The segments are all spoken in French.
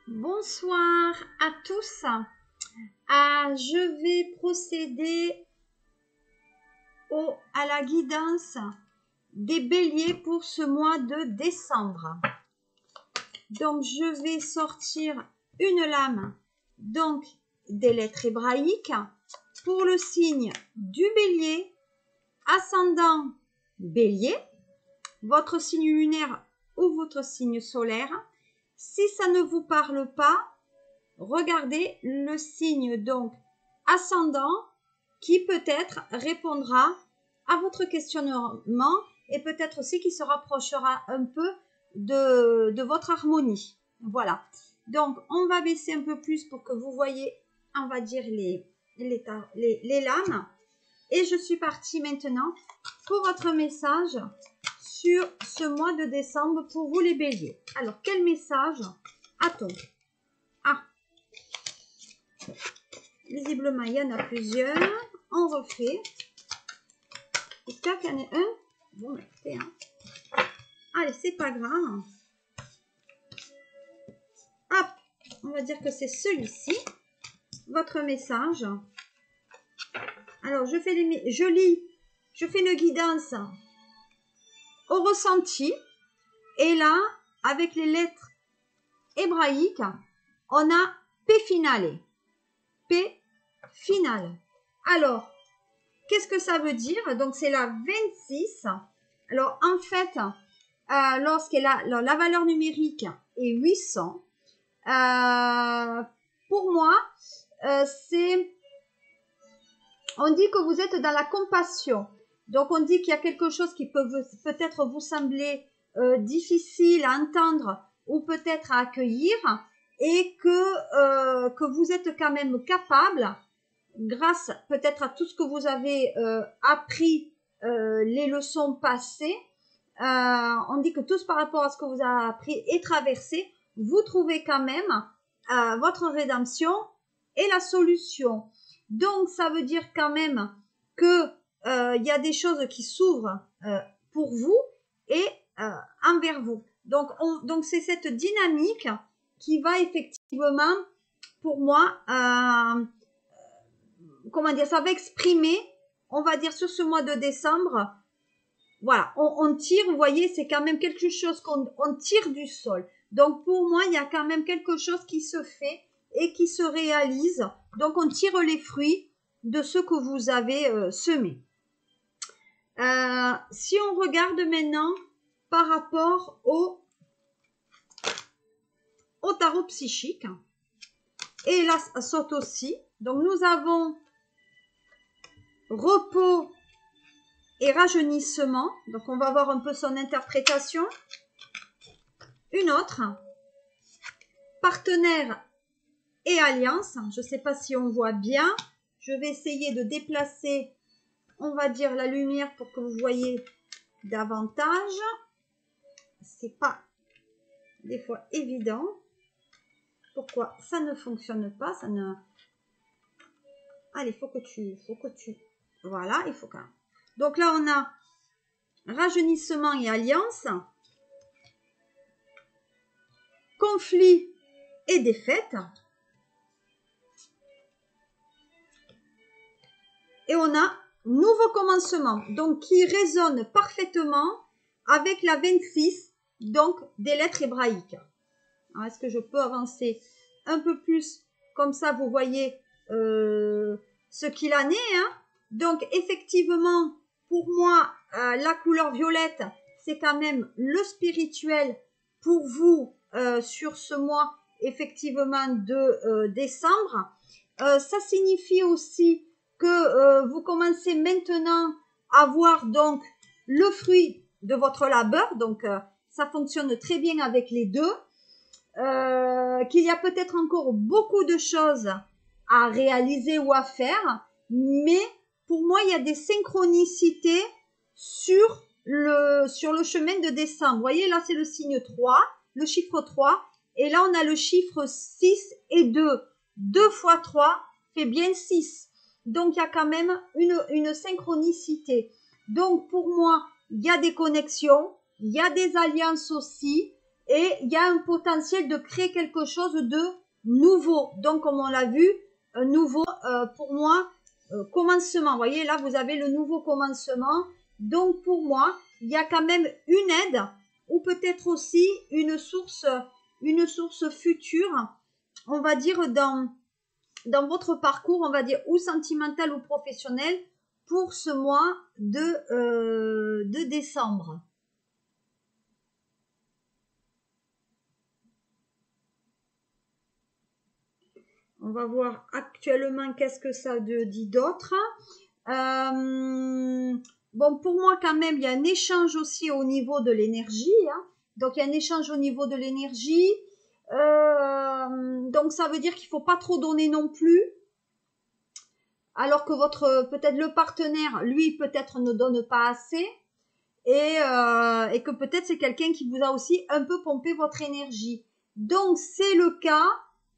Bonsoir à tous. Je vais procéder à la guidance des béliers pour ce mois de décembre. Donc, je vais sortir une lame donc des lettres hébraïques pour le signe du bélier, ascendant bélier, votre signe lunaire ou votre signe solaire. Si ça ne vous parle pas, regardez le signe donc ascendant qui peut-être répondra à votre questionnement et peut-être aussi qui se rapprochera un peu de votre harmonie. Voilà. Donc, on va baisser un peu plus pour que vous voyez, on va dire, les lames. Et je suis partie maintenant pour votre message sur ce mois de décembre pour vous les béliers. Alors, quel message a-t-on? Visiblement, il y en a plusieurs. On refait. J'espère qu'il y en a un. Bon, écoutez, allez, c'est pas grave. Hop, on va dire que c'est celui-ci. Votre message. Alors, je fais une guidance au ressenti. Et là, avec les lettres hébraïques, on a P finale. P finale. Alors, qu'est-ce que ça veut dire? Donc, c'est la 26. Alors, en fait, la valeur numérique est 800, pour moi, on dit que vous êtes dans la compassion. Donc, on dit qu'il y a quelque chose qui peut-être vous sembler difficile à entendre ou peut-être à accueillir et que vous êtes quand même capable, grâce peut-être à tout ce que vous avez appris, les leçons passées, on dit que tous par rapport à ce que vous avez appris et traversé, vous trouvez quand même votre rédemption et la solution. Donc, ça veut dire quand même que y a des choses qui s'ouvrent pour vous et envers vous. Donc, c'est cette dynamique qui va effectivement, pour moi, ça va exprimer, on va dire sur ce mois de décembre, voilà, on tire, vous voyez, c'est quand même quelque chose qu'on tire du sol. Donc, pour moi, il y a quand même quelque chose qui se fait et qui se réalise. Donc, on tire les fruits de ce que vous avez semé. Si on regarde maintenant par rapport au tarot psychique, et là, ça saute aussi. Donc, nous avons repos et rajeunissement. Donc, on va voir un peu son interprétation. Une autre, partenaire et alliance. Je ne sais pas si on voit bien. Je vais essayer de déplacer, on va dire, la lumière pour que vous voyez davantage. C'est pas des fois évident. Pourquoi ça ne fonctionne pas? Allez, faut que tu. Voilà, il faut quand même. Donc là, on a rajeunissement et alliance, conflit et défaite. Et on a nouveau commencement, donc qui résonne parfaitement avec la 26, donc des lettres hébraïques. Est-ce que je peux avancer un peu plus? Comme ça, vous voyez ce qu'il en est. Donc, effectivement, pour moi, la couleur violette, c'est quand même le spirituel pour vous sur ce mois, effectivement, de décembre. Ça signifie aussi que vous commencez maintenant à voir donc le fruit de votre labeur. Donc, ça fonctionne très bien avec les deux. Qu'il y a peut-être encore beaucoup de choses à réaliser ou à faire, mais pour moi, il y a des synchronicités sur le chemin de décembre. Vous voyez, là, c'est le signe 3, le chiffre 3, et là, on a le chiffre 6 et 2. 2 fois 3 fait bien 6. Donc, il y a quand même une synchronicité. Donc, pour moi, il y a des connexions, il y a des alliances aussi, et il y a un potentiel de créer quelque chose de nouveau. Donc, comme on l'a vu, un nouveau, pour moi, commencement. Vous voyez, là, vous avez le nouveau commencement. Donc, pour moi, il y a quand même une aide ou peut-être aussi une source future, on va dire, dans votre parcours, on va dire, ou sentimental ou professionnel, pour ce mois de décembre. On va voir actuellement qu'est-ce que ça dit d'autre. Bon, pour moi, quand même, il y a un échange aussi au niveau de l'énergie. Hein. Donc, il y a un échange au niveau de l'énergie. Donc, ça veut dire qu'il ne faut pas trop donner non plus. Alors que peut-être le partenaire, lui, peut-être ne donne pas assez. Et que peut-être c'est quelqu'un qui vous a aussi un peu pompé votre énergie. Donc, c'est le cas.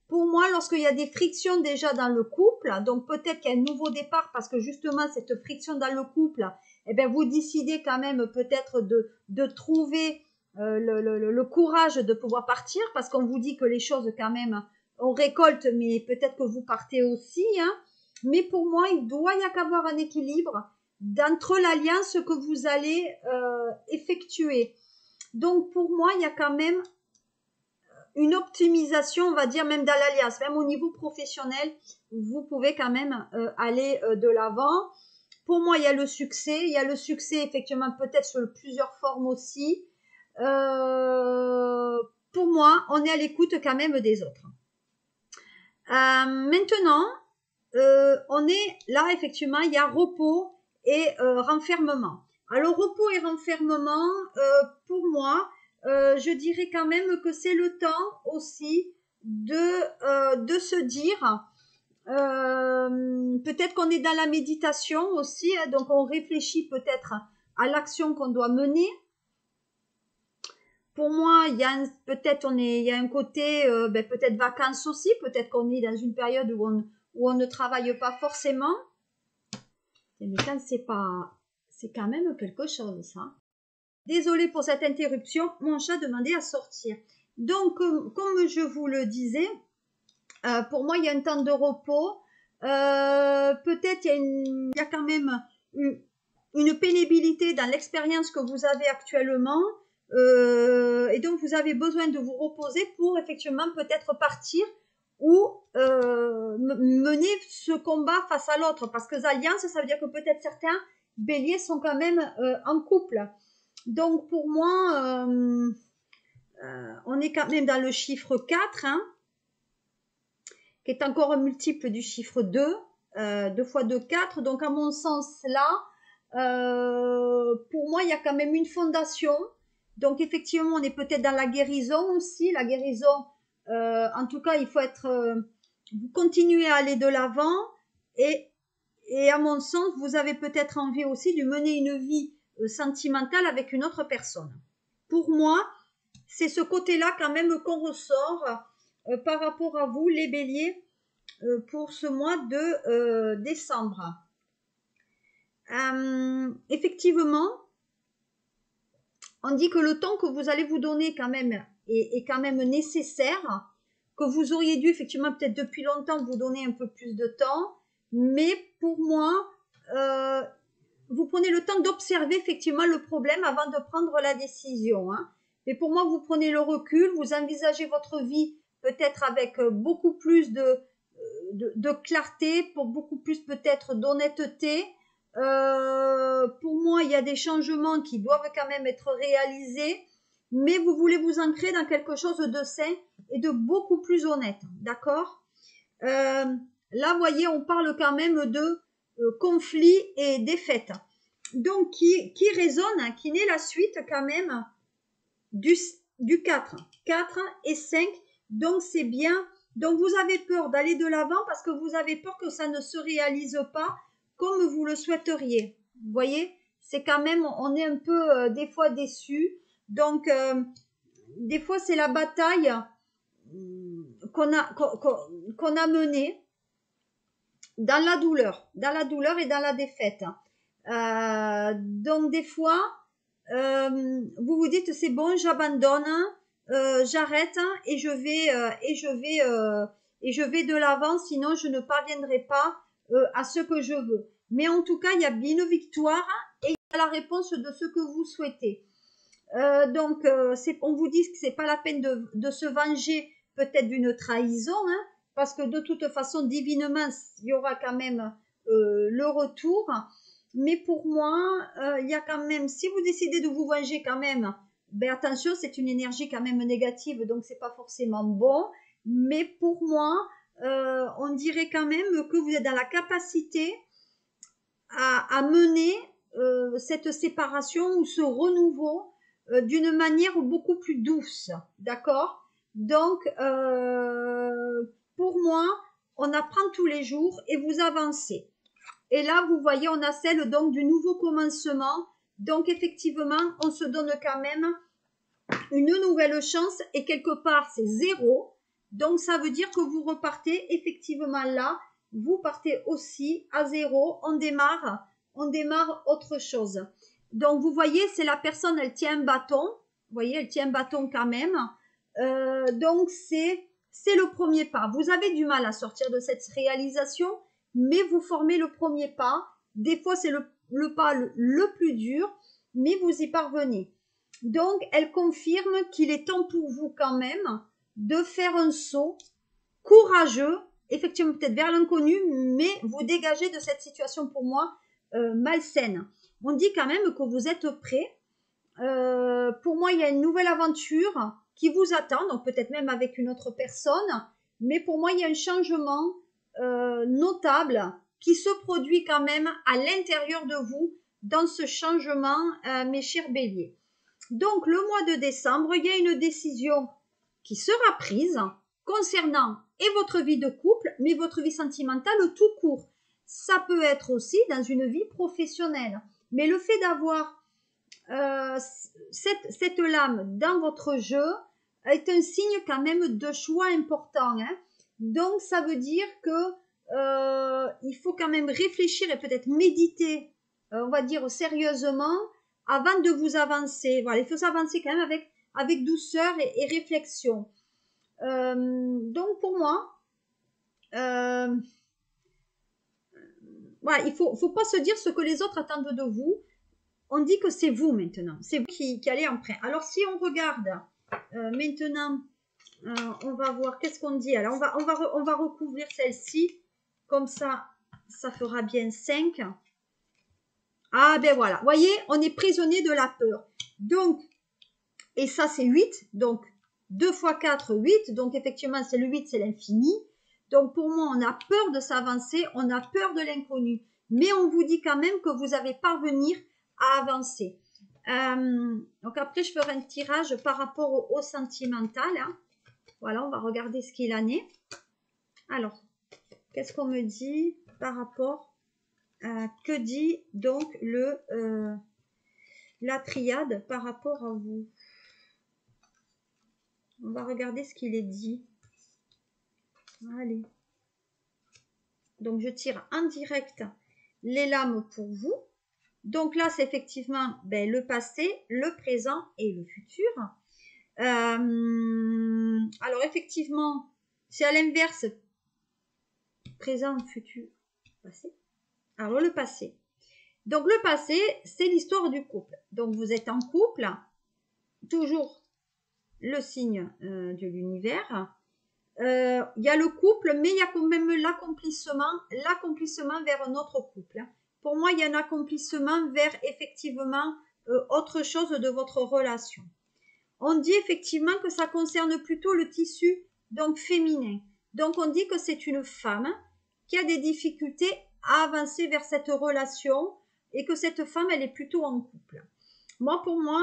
Pour moi, lorsqu'il y a des frictions déjà dans le couple, donc peut-être qu'il y a un nouveau départ parce que justement cette friction dans le couple, eh bien vous décidez quand même peut-être de trouver le courage de pouvoir partir parce qu'on vous dit que les choses quand même, on récolte, mais peut-être que vous partez aussi. Hein. Mais pour moi, il doit y avoir un équilibre entre l'alliance que vous allez effectuer. Donc pour moi, il y a quand même une optimisation, on va dire, même dans l'alliance, même au niveau professionnel, vous pouvez quand même aller de l'avant. Pour moi, il y a le succès. Il y a le succès, effectivement, peut-être sur plusieurs formes aussi. Pour moi, on est à l'écoute quand même des autres. Maintenant, on est là, effectivement, il y a repos et renfermement. Alors, repos et renfermement, pour moi, je dirais quand même que c'est le temps aussi de se dire, peut-être qu'on est dans la méditation aussi, hein, donc on réfléchit peut-être à l'action qu'on doit mener. Pour moi, il y a un côté peut-être vacances aussi, peut-être qu'on est dans une période où on ne travaille pas forcément. Mais quand c'est quand même quelque chose, ça. Désolée pour cette interruption, mon chat demandait à sortir. Donc, comme je vous le disais, pour moi, il y a un temps de repos. Peut-être il y a quand même une pénibilité dans l'expérience que vous avez actuellement. Et donc, vous avez besoin de vous reposer pour effectivement peut-être partir ou mener ce combat face à l'autre. Parce que alliance, ça veut dire que peut-être certains béliers sont quand même en couple. Donc, pour moi, on est quand même dans le chiffre 4, hein, qui est encore un multiple du chiffre 2. 2 fois 2, 4. Donc, à mon sens, là, pour moi, il y a quand même une fondation. Donc, effectivement, on est peut-être dans la guérison aussi. La guérison, en tout cas, il faut vous continuez à aller de l'avant. Et à mon sens, vous avez peut-être envie aussi de mener une vie sentimentale avec une autre personne. Pour moi, c'est ce côté-là quand même qu'on ressort par rapport à vous, les béliers, pour ce mois de décembre. Effectivement, on dit que le temps que vous allez vous donner quand même est quand même nécessaire, que vous auriez dû effectivement peut-être depuis longtemps vous donner un peu plus de temps, mais pour moi, vous prenez le temps d'observer effectivement le problème avant de prendre la décision. Hein. Mais pour moi, vous prenez le recul, vous envisagez votre vie peut-être avec beaucoup plus de clarté, pour beaucoup plus peut-être d'honnêteté. Pour moi, il y a des changements qui doivent quand même être réalisés, mais vous voulez vous ancrer dans quelque chose de sain et de beaucoup plus honnête. D'accord ? Là, vous voyez, on parle quand même de conflit et défaite. Donc, qui résonne, hein, qui n'est la suite quand même du 4. 4 et 5. Donc, c'est bien. Donc, vous avez peur d'aller de l'avant parce que vous avez peur que ça ne se réalise pas comme vous le souhaiteriez. Vous voyez, c'est quand même, on est un peu des fois déçus. Donc, des fois, c'est la bataille qu'on a menée dans la douleur et dans la défaite. Donc, des fois, vous vous dites, c'est bon, j'abandonne, j'arrête hein, et je vais de l'avant, sinon je ne parviendrai pas à ce que je veux. Mais en tout cas, il y a bien une victoire et il y a la réponse de ce que vous souhaitez. Donc, on vous dit que c'est pas la peine de se venger peut-être d'une trahison, hein, parce que de toute façon, divinement, il y aura quand même le retour. Mais pour moi, il y a quand même, si vous décidez de vous venger quand même, ben attention, c'est une énergie quand même négative, donc c'est pas forcément bon. Mais pour moi, on dirait quand même que vous êtes dans la capacité à mener cette séparation ou ce renouveau d'une manière beaucoup plus douce, d'accord? Donc, pour moi, on apprend tous les jours et vous avancez. Et là, vous voyez, on a celle donc du nouveau commencement. Donc, effectivement, on se donne quand même une nouvelle chance et quelque part, c'est 0. Donc, ça veut dire que vous repartez effectivement là. Vous partez aussi à 0. On démarre autre chose. Donc, vous voyez, c'est la personne, elle tient un bâton. Vous voyez, elle tient un bâton quand même. Donc, c'est le premier pas. Vous avez du mal à sortir de cette réalisation, mais vous formez le premier pas. Des fois, c'est le pas le plus dur, mais vous y parvenez. Donc, elle confirme qu'il est temps pour vous quand même de faire un saut courageux, effectivement peut-être vers l'inconnu, mais vous dégagez de cette situation pour moi malsaine. On dit quand même que vous êtes prêt. Pour moi, il y a une nouvelle aventure qui vous attend, donc peut-être même avec une autre personne, mais pour moi, il y a un changement notable qui se produit quand même à l'intérieur de vous dans ce changement, mes chers béliers. Donc, le mois de décembre, il y a une décision qui sera prise concernant et votre vie de couple, mais votre vie sentimentale tout court. Ça peut être aussi dans une vie professionnelle. Mais le fait d'avoir cette lame dans votre jeu est un signe quand même de choix important. Hein. Donc, ça veut dire que il faut quand même réfléchir et peut-être méditer, on va dire sérieusement, avant de vous avancer. Voilà, il faut s'avancer quand même avec douceur et réflexion. Donc, pour moi, voilà, il faut pas se dire ce que les autres attendent de vous. On dit que c'est vous maintenant, c'est vous qui allez en prêt. Alors si on regarde maintenant, on va voir qu'est-ce qu'on dit. Alors on va recouvrir celle-ci, comme ça fera bien 5. Ah ben voilà, vous voyez, on est prisonnier de la peur. Donc, et ça c'est 8, donc 2 x 4, 8, donc effectivement c'est le 8, c'est l'infini. Donc pour moi, on a peur de s'avancer, on a peur de l'inconnu. Mais on vous dit quand même que vous allez parvenir à avancer. Donc après, je ferai un tirage par rapport au sentimental. Hein. Voilà, on va regarder ce qu'il en est. Alors, qu'est-ce qu'on me dit par rapport à que dit donc la triade par rapport à vous? On va regarder ce qu'il est dit. Allez. Donc, je tire en direct les lames pour vous. Donc là, c'est effectivement le passé, le présent et le futur. Alors, effectivement, c'est à l'inverse. Présent, futur, passé. Alors, le passé. Donc, le passé, c'est l'histoire du couple. Donc, vous êtes en couple, toujours le signe de l'univers. Il y a le couple, mais il y a quand même l'accomplissement vers un autre couple. Pour moi, il y a un accomplissement vers effectivement autre chose de votre relation. On dit effectivement que ça concerne plutôt le tissu donc féminin. Donc on dit que c'est une femme qui a des difficultés à avancer vers cette relation et que cette femme, elle est plutôt en couple. Pour moi,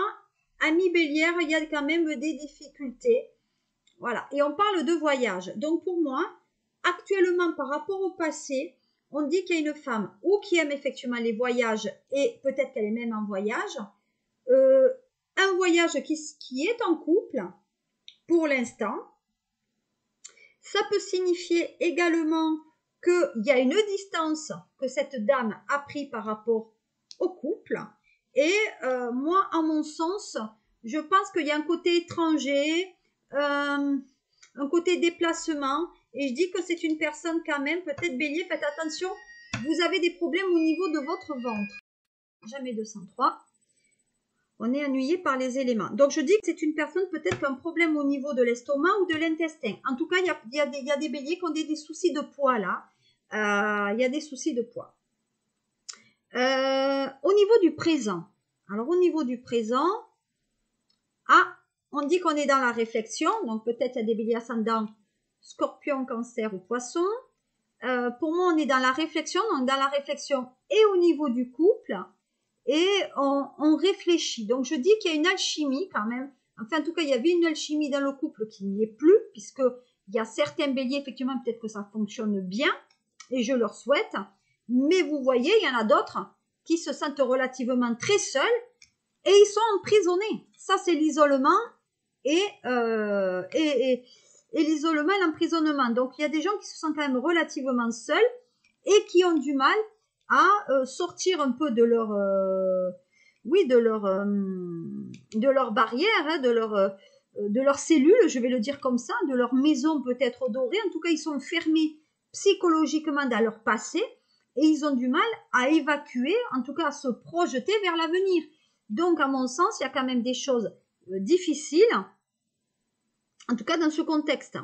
Ami Bélière, il y a quand même des difficultés. Voilà, et on parle de voyage. Donc pour moi, actuellement par rapport au passé, on dit qu'il y a une femme ou qui aime effectivement les voyages et peut-être qu'elle est même en voyage, un voyage qui est en couple pour l'instant. Ça peut signifier également qu'il y a une distance que cette dame a pris par rapport au couple. Et moi, à mon sens, je pense qu'il y a un côté étranger, un côté déplacement. Et je dis que c'est une personne quand même, peut-être bélier, faites attention, vous avez des problèmes au niveau de votre ventre. Jamais 203. On est ennuyé par les éléments. Donc, je dis que c'est une personne peut-être qui a un problème au niveau de l'estomac ou de l'intestin. En tout cas, il y a des béliers qui ont des soucis de poids là. Il y a des soucis de poids. Au niveau du présent. Alors, au niveau du présent, on dit qu'on est dans la réflexion. Donc, peut-être il y a des béliers ascendants, scorpion, cancer ou poisson. Pour moi, on est dans la réflexion. Donc, dans la réflexion et au niveau du couple. Et on réfléchit. Donc, je dis qu'il y a une alchimie quand même. Enfin, en tout cas, il y avait une alchimie dans le couple qui n'y est plus, puisque il y a certains béliers, effectivement, peut-être que ça fonctionne bien, et je leur souhaite. Mais vous voyez, il y en a d'autres qui se sentent relativement très seuls, et ils sont emprisonnés. Ça, c'est l'isolement et l'isolement et l'emprisonnement. Donc, il y a des gens qui se sentent quand même relativement seuls et qui ont du mal à sortir un peu de leur barrière, hein, de leur cellule, je vais le dire comme ça, de leur maison peut-être dorée. En tout cas, ils sont fermés psychologiquement dans leur passé et ils ont du mal à évacuer, en tout cas à se projeter vers l'avenir. Donc, à mon sens, il y a quand même des choses difficiles, en tout cas dans ce contexte.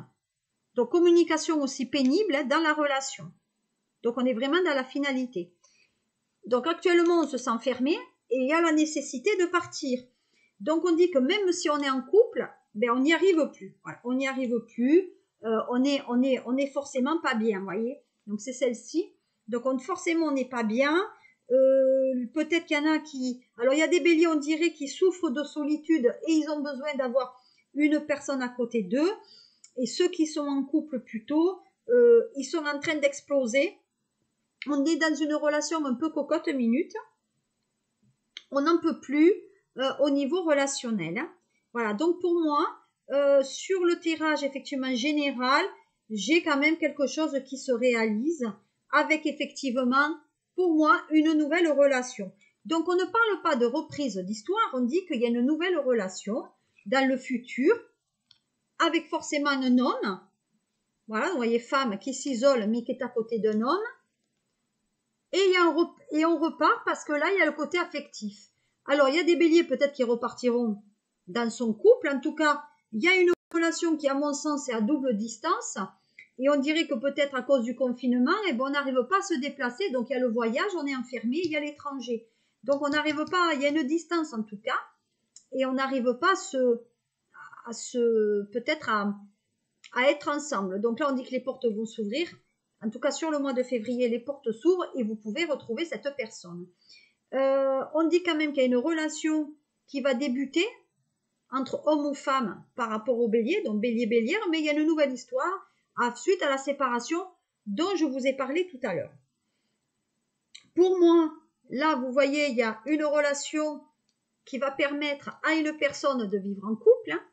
Donc, communication aussi pénible hein, dans la relation. Donc, on est vraiment dans la finalité. Donc, actuellement, on se sent fermé et il y a la nécessité de partir. Donc, on dit que même si on est en couple, ben, on n'y arrive plus. Voilà, on n'y arrive plus. On est forcément pas bien, vous voyez. Donc, c'est celle-ci. Donc, forcément, on n'est pas bien. Peut-être qu'il y en a qui... Alors, il y a des béliers, on dirait, qui souffrent de solitude et ils ont besoin d'avoir une personne à côté d'eux. Et ceux qui sont en couple plutôt, ils sont en train d'exploser. On est dans une relation un peu cocotte minute. On n'en peut plus au niveau relationnel. Voilà, donc pour moi, sur le tirage effectivement général, j'ai quand même quelque chose qui se réalise avec effectivement, pour moi, une nouvelle relation. Donc on ne parle pas de reprise d'histoire, on dit qu'il y a une nouvelle relation dans le futur avec forcément un homme. Voilà, vous voyez, femme qui s'isole mais qui est à côté d'un homme. Et on repart parce que là, il y a le côté affectif. Alors, il y a des béliers peut-être qui repartiront dans son couple. En tout cas, il y a une relation qui, à mon sens, est à double distance. Et on dirait que peut-être à cause du confinement, eh ben, on n'arrive pas à se déplacer. Donc, il y a le voyage, on est enfermé, il y a l'étranger. Donc, on n'arrive pas, il y a une distance en tout cas. Et on n'arrive pas peut-être à être ensemble. Donc là, on dit que les portes vont s'ouvrir. En tout cas, sur le mois de février, les portes s'ouvrent et vous pouvez retrouver cette personne. On dit quand même qu'il y a une relation qui va débuter entre homme ou femme par rapport au bélier, donc bélier-bélière, mais il y a une nouvelle histoire suite à la séparation dont je vous ai parlé tout à l'heure. Pour moi, là, vous voyez, il y a une relation qui va permettre à une personne de vivre en couple. Hein.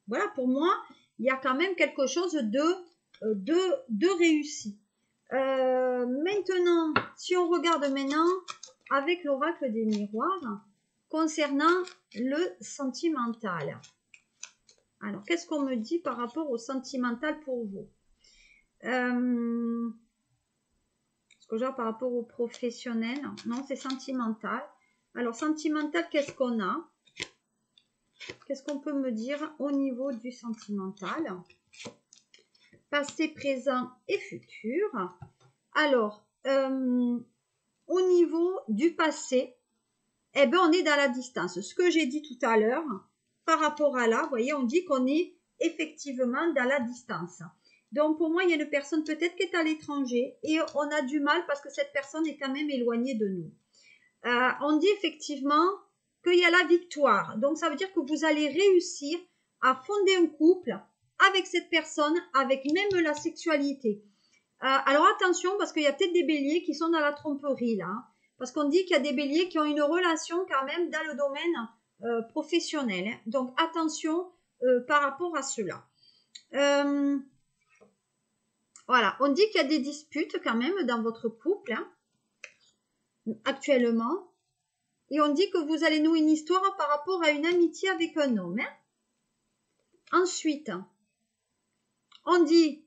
Voilà, pour moi, il y a quand même quelque chose de réussi. Maintenant, si on regarde maintenant avec l'oracle des miroirs concernant le sentimental. Alors, qu'est-ce qu'on me dit par rapport au sentimental pour vous? Est-ce que genre par rapport au professionnel? Non, c'est sentimental. Alors, sentimental, qu'est-ce qu'on a? Qu'est-ce qu'on peut me dire au niveau du sentimental? Passé, présent et futur. Alors, au niveau du passé, eh ben, on est dans la distance. Ce que j'ai dit tout à l'heure, par rapport à là, vous voyez, on dit qu'on est effectivement dans la distance. Donc, pour moi, il y a une personne peut-être qui est à l'étranger et on a du mal parce que cette personne est quand même éloignée de nous. On dit effectivement qu'il y a la victoire. Donc, ça veut dire que vous allez réussir à fonder un couple avec cette personne, avec même la sexualité. Alors, attention, parce qu'il y a peut-être des béliers qui sont dans la tromperie, là. Hein, parce qu'on dit qu'il y a des béliers qui ont une relation quand même dans le domaine professionnel. Hein. Donc, attention par rapport à cela. Voilà, on dit qu'il y a des disputes quand même dans votre couple, hein, actuellement. Et on dit que vous allez nouer une histoire par rapport à une amitié avec un homme. Hein. Ensuite, on dit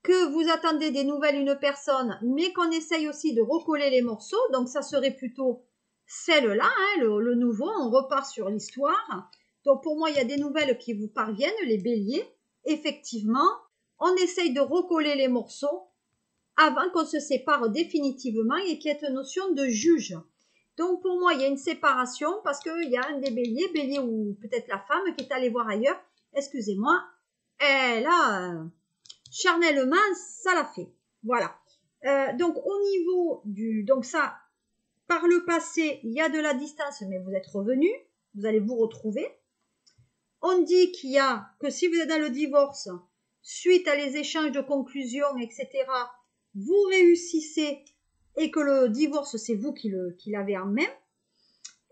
que vous attendez des nouvelles d'une personne, mais qu'on essaye aussi de recoller les morceaux. Donc, ça serait plutôt celle-là, hein, le nouveau. On repart sur l'histoire. Donc, pour moi, il y a des nouvelles qui vous parviennent, les béliers. Effectivement, on essaye de recoller les morceaux avant qu'on se sépare définitivement et qu'il y ait une notion de juge. Donc, pour moi, il y a une séparation parce qu'il y a un des béliers ou peut-être la femme qui est allée voir ailleurs. Excusez-moi, elle a... charnellement, ça l'a fait. Voilà. Donc, au niveau du... Donc, ça, par le passé, il y a de la distance, mais vous êtes revenu. Vous allez vous retrouver. On dit qu'il y a que si vous êtes dans le divorce, suite à les échanges de conclusions, etc., vous réussissez et que le divorce, c'est vous qui l'avez en main.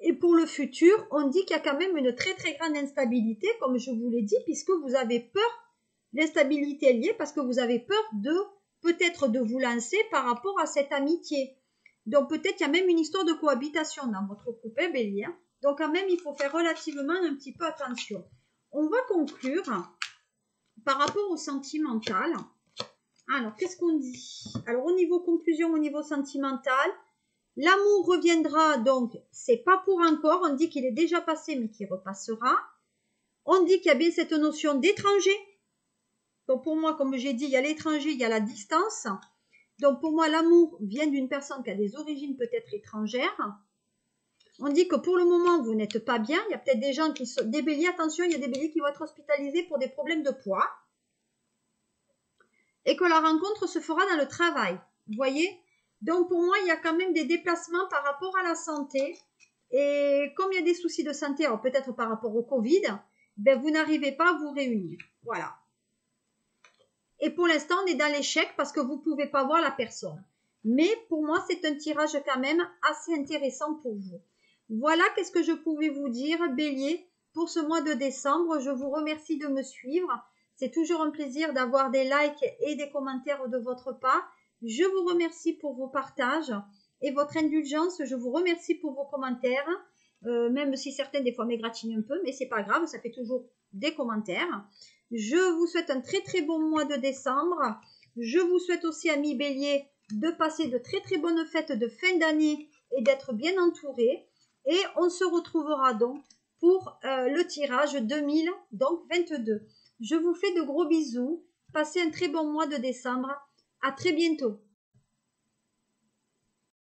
Et pour le futur, on dit qu'il y a quand même une très très grande instabilité, comme je vous l'ai dit, puisque vous avez peur. L'instabilité est liée parce que vous avez peur de peut-être de vous lancer par rapport à cette amitié. Donc peut-être qu'il y a même une histoire de cohabitation dans votre couple, hein, bélier. Donc quand même, il faut faire relativement un petit peu attention. On va conclure par rapport au sentimental. Alors, qu'est-ce qu'on dit? Alors, au niveau conclusion, au niveau sentimental, l'amour reviendra, donc c'est pas pour encore. On dit qu'il est déjà passé, mais qu'il repassera. On dit qu'il y a bien cette notion d'étranger. Donc pour moi, comme j'ai dit, il y a l'étranger, il y a la distance. Donc pour moi, l'amour vient d'une personne qui a des origines peut-être étrangères. On dit que pour le moment, vous n'êtes pas bien. Il y a peut-être des gens qui sont... Des béliers, attention, il y a des béliers qui vont être hospitalisés pour des problèmes de poids. Et que la rencontre se fera dans le travail. Vous voyez? Donc pour moi, il y a quand même des déplacements par rapport à la santé. Et comme il y a des soucis de santé, alors peut-être par rapport au Covid, ben vous n'arrivez pas à vous réunir. Voilà. Et pour l'instant, on est dans l'échec parce que vous ne pouvez pas voir la personne. Mais pour moi, c'est un tirage quand même assez intéressant pour vous. Voilà qu'est-ce que je pouvais vous dire, bélier, pour ce mois de décembre. Je vous remercie de me suivre. C'est toujours un plaisir d'avoir des likes et des commentaires de votre part. Je vous remercie pour vos partages et votre indulgence. Je vous remercie pour vos commentaires, même si certains des fois m'égratignent un peu, mais c'est pas grave, ça fait toujours des commentaires. Je vous souhaite un très très bon mois de décembre. Je vous souhaite aussi, amis béliers, de passer de très très bonnes fêtes de fin d'année et d'être bien entourés. Et on se retrouvera donc pour le tirage 2022. Je vous fais de gros bisous. Passez un très bon mois de décembre. À très bientôt.